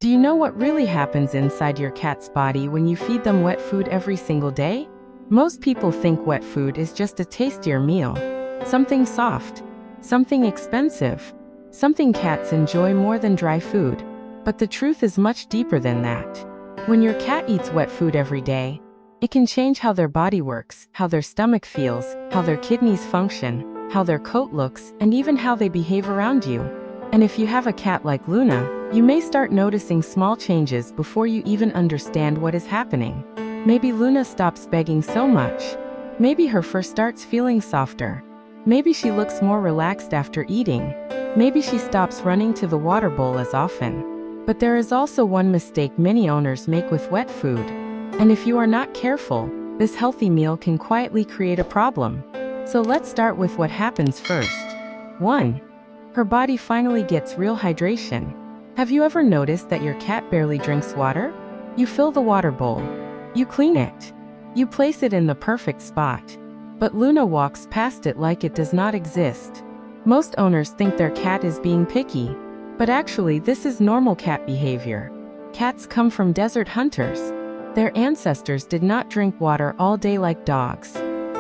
Do you know what really happens inside your cat's body when you feed them wet food every single day? Most people think wet food is just a tastier meal. Something soft. Something expensive. Something cats enjoy more than dry food. But the truth is much deeper than that. When your cat eats wet food every day, it can change how their body works, how their stomach feels, how their kidneys function, how their coat looks, and even how they behave around you. And if you have a cat like Luna, you may start noticing small changes before you even understand what is happening. Maybe Luna stops begging so much. Maybe her fur starts feeling softer. Maybe she looks more relaxed after eating. Maybe she stops running to the water bowl as often. But there is also one mistake many owners make with wet food. And if you are not careful, this healthy meal can quietly create a problem. So let's start with what happens first. 1. Her body finally gets real hydration. Have you ever noticed that your cat barely drinks water? You fill the water bowl. You clean it. You place it in the perfect spot. But Luna walks past it like it does not exist. Most owners think their cat is being picky. But actually, this is normal cat behavior. Cats come from desert hunters. Their ancestors did not drink water all day like dogs.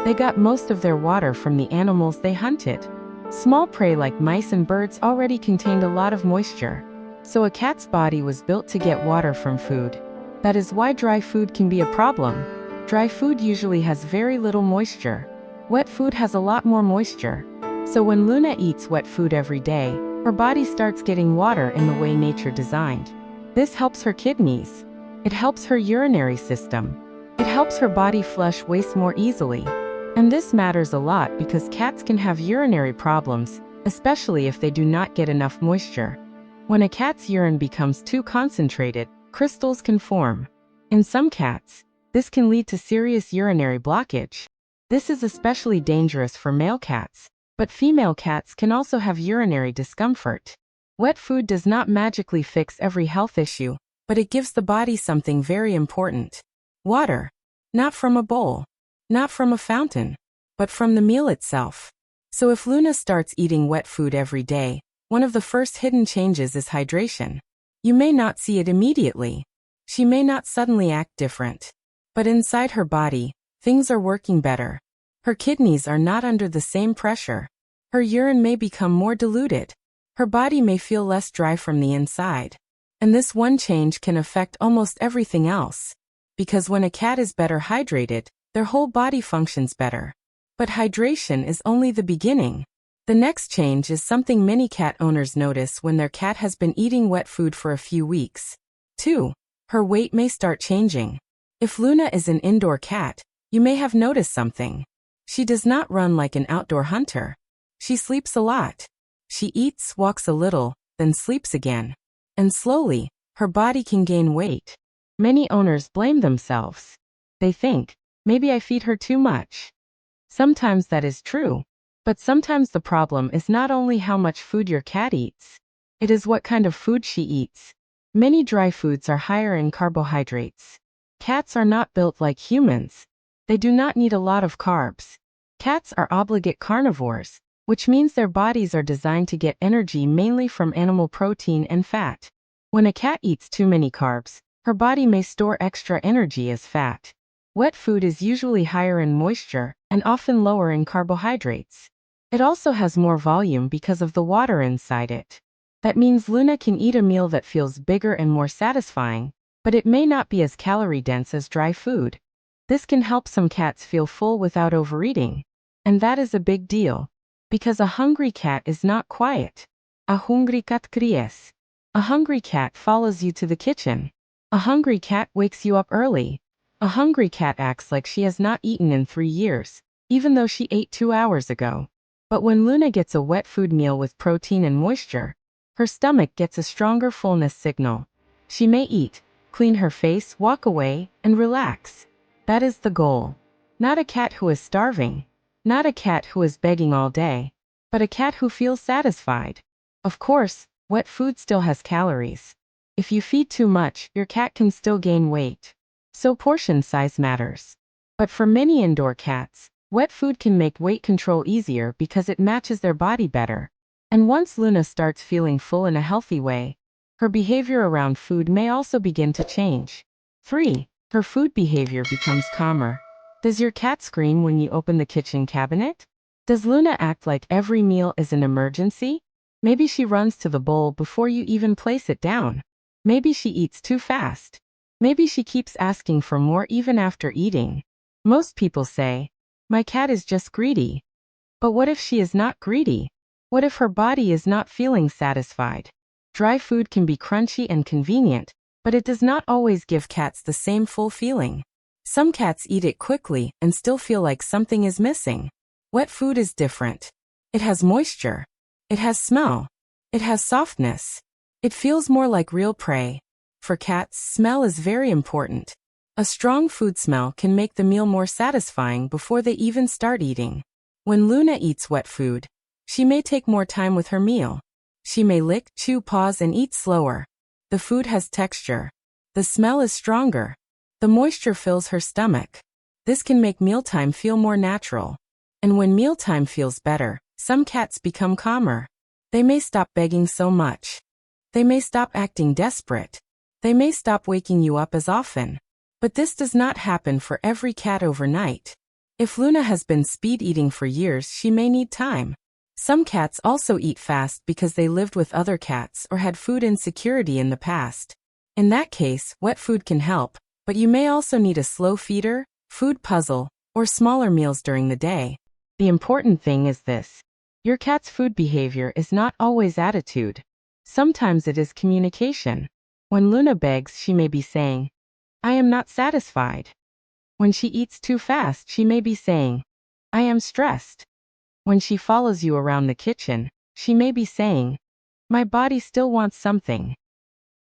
They got most of their water from the animals they hunted. Small prey like mice and birds already contained a lot of moisture. So a cat's body was built to get water from food. That is why dry food can be a problem. Dry food usually has very little moisture. Wet food has a lot more moisture. So when Luna eats wet food every day, her body starts getting water in the way nature designed. This helps her kidneys. It helps her urinary system. It helps her body flush waste more easily. And this matters a lot because cats can have urinary problems, especially if they do not get enough moisture. When a cat's urine becomes too concentrated, crystals can form. In some cats, this can lead to serious urinary blockage. This is especially dangerous for male cats, but female cats can also have urinary discomfort. Wet food does not magically fix every health issue, but it gives the body something very important. Water. Not from a bowl. Not from a fountain, but from the meal itself. So if Luna starts eating wet food every day, one of the first hidden changes is hydration. You may not see it immediately. She may not suddenly act different. But inside her body, things are working better. Her kidneys are not under the same pressure. Her urine may become more diluted. Her body may feel less dry from the inside. And this one change can affect almost everything else. Because when a cat is better hydrated, their whole body functions better. But hydration is only the beginning. The next change is something many cat owners notice when their cat has been eating wet food for a few weeks. 2. Her weight may start changing. If Luna is an indoor cat, you may have noticed something. She does not run like an outdoor hunter. She sleeps a lot. She eats, walks a little, then sleeps again. And slowly, her body can gain weight. Many owners blame themselves. They think, maybe I feed her too much. Sometimes that is true. But sometimes the problem is not only how much food your cat eats. It is what kind of food she eats. Many dry foods are higher in carbohydrates. Cats are not built like humans. They do not need a lot of carbs. Cats are obligate carnivores, which means their bodies are designed to get energy mainly from animal protein and fat. When a cat eats too many carbs, her body may store extra energy as fat. Wet food is usually higher in moisture and often lower in carbohydrates. It also has more volume because of the water inside it. That means Luna can eat a meal that feels bigger and more satisfying, but it may not be as calorie-dense as dry food. This can help some cats feel full without overeating. And that is a big deal. Because a hungry cat is not quiet. A hungry cat cries. A hungry cat follows you to the kitchen. A hungry cat wakes you up early. A hungry cat acts like she has not eaten in 3 years, even though she ate 2 hours ago. But when Luna gets a wet food meal with protein and moisture, her stomach gets a stronger fullness signal. She may eat, clean her face, walk away, and relax. That is the goal. Not a cat who is starving. Not a cat who is begging all day. But a cat who feels satisfied. Of course, wet food still has calories. If you feed too much, your cat can still gain weight. So portion size matters. But for many indoor cats, wet food can make weight control easier because it matches their body better. And once Luna starts feeling full in a healthy way, Her behavior around food may also begin to change. 3. Her food behavior becomes calmer. Does your cat scream when you open the kitchen cabinet? Does Luna act like every meal is an emergency? Maybe she runs to the bowl before you even place it down. Maybe she eats too fast. Maybe she keeps asking for more even after eating. Most people say, "My cat is just greedy." But what if she is not greedy? What if her body is not feeling satisfied? Dry food can be crunchy and convenient, but it does not always give cats the same full feeling. Some cats eat it quickly and still feel like something is missing. Wet food is different. It has moisture. It has smell. It has softness. It feels more like real prey. For cats, smell is very important. A strong food smell can make the meal more satisfying before they even start eating. When Luna eats wet food, she may take more time with her meal. She may lick, chew, pause, and eat slower. The food has texture. The smell is stronger. The moisture fills her stomach. This can make mealtime feel more natural. And when mealtime feels better, some cats become calmer. They may stop begging so much. They may stop acting desperate. They may stop waking you up as often. But this does not happen for every cat overnight. If Luna has been speed eating for years, she may need time. Some cats also eat fast because they lived with other cats or had food insecurity in the past. In that case, wet food can help, but you may also need a slow feeder, food puzzle, or smaller meals during the day. The important thing is this. Your cat's food behavior is not always attitude. Sometimes it is communication. When Luna begs, she may be saying, "I am not satisfied." When she eats too fast, she may be saying, "I am stressed." When she follows you around the kitchen, she may be saying, "My body still wants something."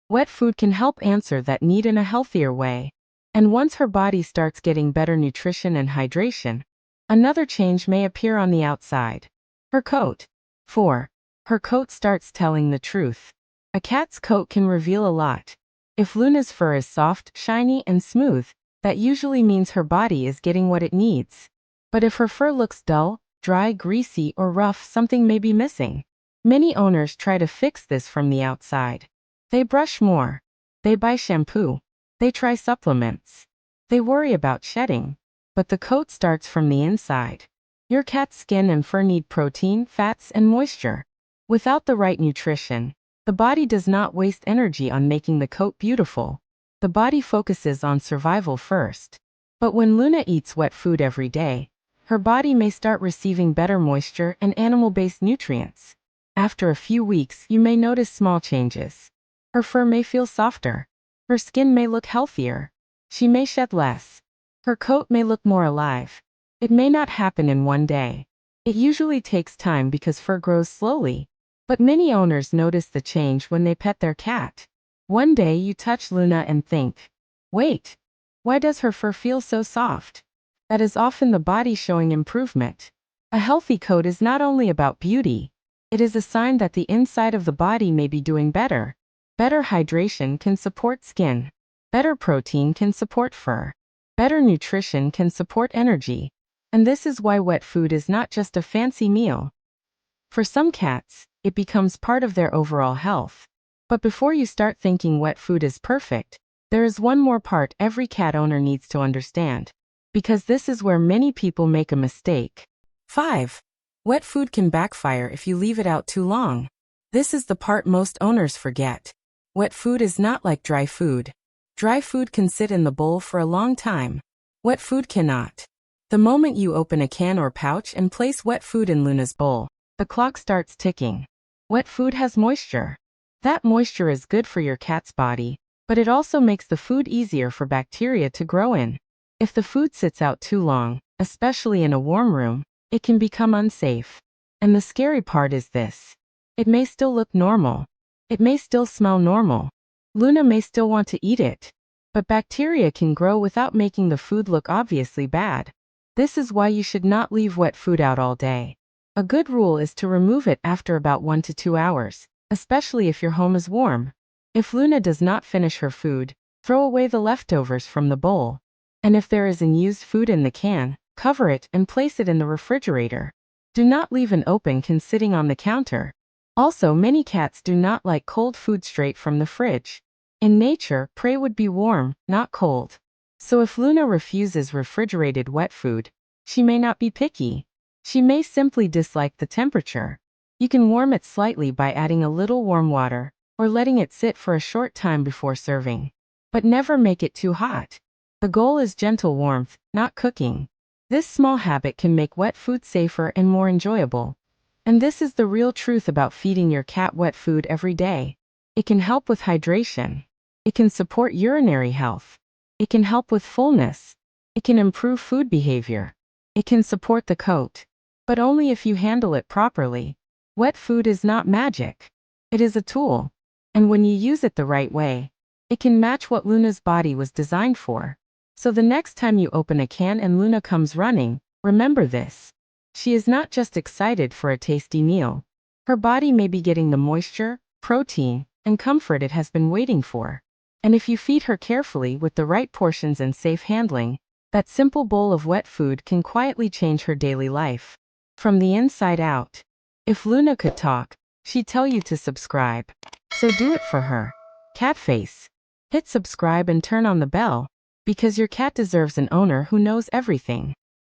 Wet food can help answer that need in a healthier way. And once her body starts getting better nutrition and hydration, another change may appear on the outside. Her coat. 4. Her coat starts telling the truth. A cat's coat can reveal a lot. If Luna's fur is soft, shiny, and smooth, that usually means her body is getting what it needs. But if her fur looks dull, dry, greasy, or rough, something may be missing. Many owners try to fix this from the outside. They brush more. They buy shampoo. They try supplements. They worry about shedding. But the coat starts from the inside. Your cat's skin and fur need protein, fats, and moisture. Without the right nutrition, the body does not waste energy on making the coat beautiful. The body focuses on survival first. But when Luna eats wet food every day, her body may start receiving better moisture and animal-based nutrients. After a few weeks, you may notice small changes. Her fur may feel softer. Her skin may look healthier. She may shed less. Her coat may look more alive. It may not happen in one day. It usually takes time because fur grows slowly. But many owners notice the change when they pet their cat. One day you touch Luna and think, "Wait, why does her fur feel so soft?" That is often the body showing improvement. A healthy coat is not only about beauty. It is a sign that the inside of the body may be doing better. Better hydration can support skin. Better protein can support fur. Better nutrition can support energy. And this is why wet food is not just a fancy meal. For some cats, it becomes part of their overall health. But before you start thinking wet food is perfect, there is one more part every cat owner needs to understand. Because this is where many people make a mistake. 5. Wet food can backfire if you leave it out too long. This is the part most owners forget. Wet food is not like dry food. Dry food can sit in the bowl for a long time. Wet food cannot. The moment you open a can or pouch and place wet food in Luna's bowl, the clock starts ticking. Wet food has moisture. That moisture is good for your cat's body, but it also makes the food easier for bacteria to grow in. If the food sits out too long, especially in a warm room, it can become unsafe. And the scary part is this. It may still look normal. It may still smell normal. Luna may still want to eat it. But bacteria can grow without making the food look obviously bad. This is why you should not leave wet food out all day. A good rule is to remove it after about 1 to 2 hours, especially if your home is warm. If Luna does not finish her food, throw away the leftovers from the bowl. And if there is unused food in the can, cover it and place it in the refrigerator. Do not leave an open can sitting on the counter. Also, many cats do not like cold food straight from the fridge. In nature, prey would be warm, not cold. So if Luna refuses refrigerated wet food, she may not be picky. She may simply dislike the temperature. You can warm it slightly by adding a little warm water, or letting it sit for a short time before serving. But never make it too hot. The goal is gentle warmth, not cooking. This small habit can make wet food safer and more enjoyable. And this is the real truth about feeding your cat wet food every day. It can help with hydration. It can support urinary health. It can help with fullness. It can improve food behavior. It can support the coat. But only if you handle it properly. Wet food is not magic. It is a tool. And when you use it the right way, it can match what Luna's body was designed for. So the next time you open a can and Luna comes running, remember this. She is not just excited for a tasty meal. Her body may be getting the moisture, protein, and comfort it has been waiting for. And if you feed her carefully with the right portions and safe handling, that simple bowl of wet food can quietly change her daily life. From the inside out. If Luna could talk, she'd tell you to subscribe. So do it for her. Cat face. Hit subscribe and turn on the bell, because your cat deserves an owner who knows everything.